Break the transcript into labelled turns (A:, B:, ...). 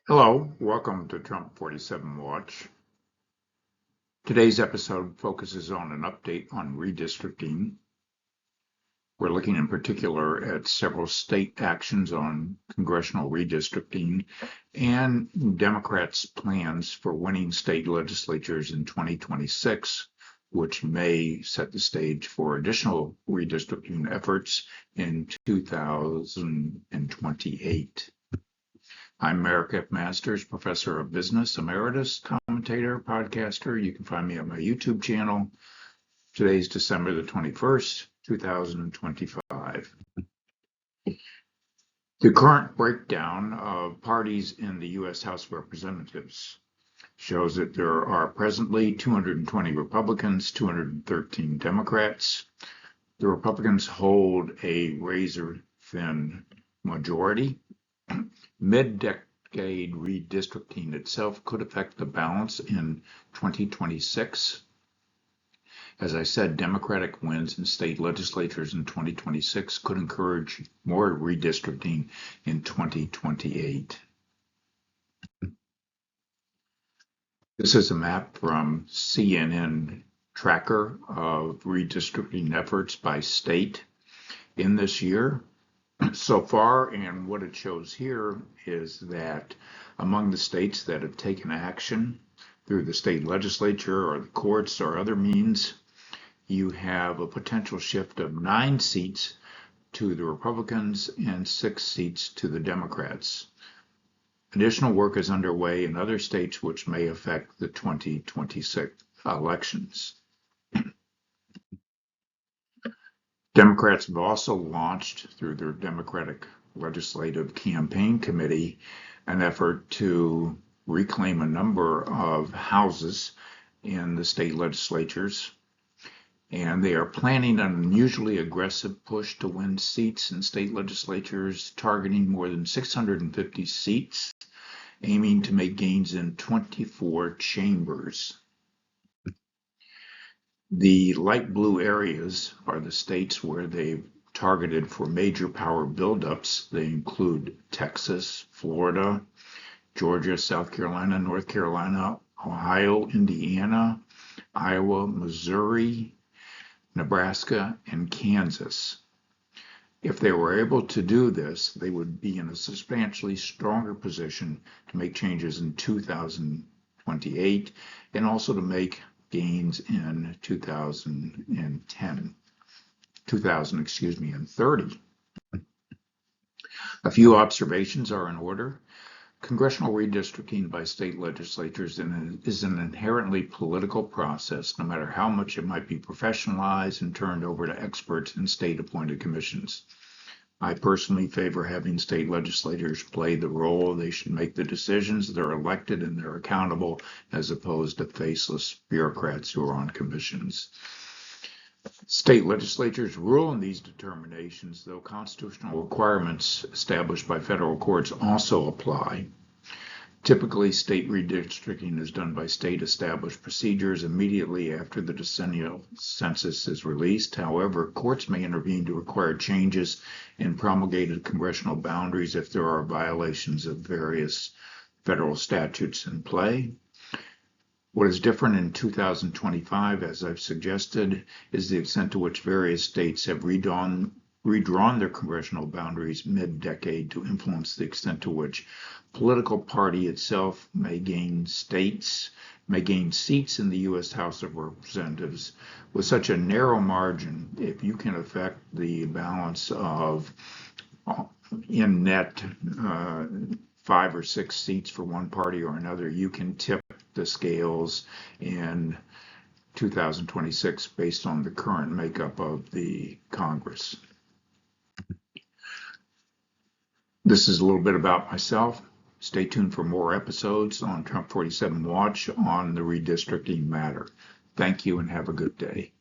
A: Hello, welcome to Trump 47 Watch. Today's episode focuses on an update on redistricting. We're looking in particular at several state actions on congressional redistricting and Democrats' plans for winning state legislatures in 2026, which may set the stage for additional redistricting efforts in 2028. I'm Merrick F. Masters, Professor of Business, Emeritus, commentator, podcaster. You can find me on my YouTube channel. Today's December the 21st, 2025. The current breakdown of parties in the U.S. House of Representatives shows that there are presently 220 Republicans, 213 Democrats. The Republicans hold a razor-thin majority. Mid-decade redistricting itself could affect the balance in 2026. As I said, Democratic wins in state legislatures in 2026 could encourage more redistricting in 2028. This is a map from CNN Tracker of redistricting efforts by state in this year. So far, and what it shows here is that among the states that have taken action through the state legislature or the courts or other means, you have a potential shift of 9 seats to the Republicans and 6 seats to the Democrats. Additional work is underway in other states which may affect the 2026 elections. Democrats have also launched, through their Democratic Legislative Campaign Committee, an effort to reclaim a number of houses in the state legislatures. And they are planning an unusually aggressive push to win seats in state legislatures, targeting more than 650 seats, aiming to make gains in 24 chambers. The light blue areas are the states where they've targeted for major power buildups. They include Texas, Florida, Georgia, South Carolina, North Carolina, Ohio, Indiana, Iowa, Missouri, Nebraska, and Kansas. If they were able to do this, they would be in a substantially stronger position to make changes in 2028 and also to make gains in 2030. A few observations are in order. Congressional redistricting by state legislatures is an inherently political process, no matter how much it might be professionalized and turned over to experts and state-appointed commissions. I personally favor having state legislators play the role. They should make the decisions. They're elected and they're accountable, as opposed to faceless bureaucrats who are on commissions. State legislatures rule in these determinations, though constitutional requirements established by federal courts also apply. Typically, state redistricting is done by state-established procedures immediately after the decennial census is released. However, courts may intervene to require changes in promulgated congressional boundaries if there are violations of various federal statutes in play. What is different in 2025, as I've suggested, is the extent to which various states have redrawn their congressional boundaries mid-decade to influence the extent to which political party itself may gain seats in the U.S. House of Representatives. With such a narrow margin, if you can affect the balance of in net 5 or 6 seats for one party or another, you can tip the scales in 2026 based on the current makeup of the Congress. This is a little bit about myself. Stay tuned for more episodes on Trump 47 Watch on the redistricting matter. Thank you and have a good day.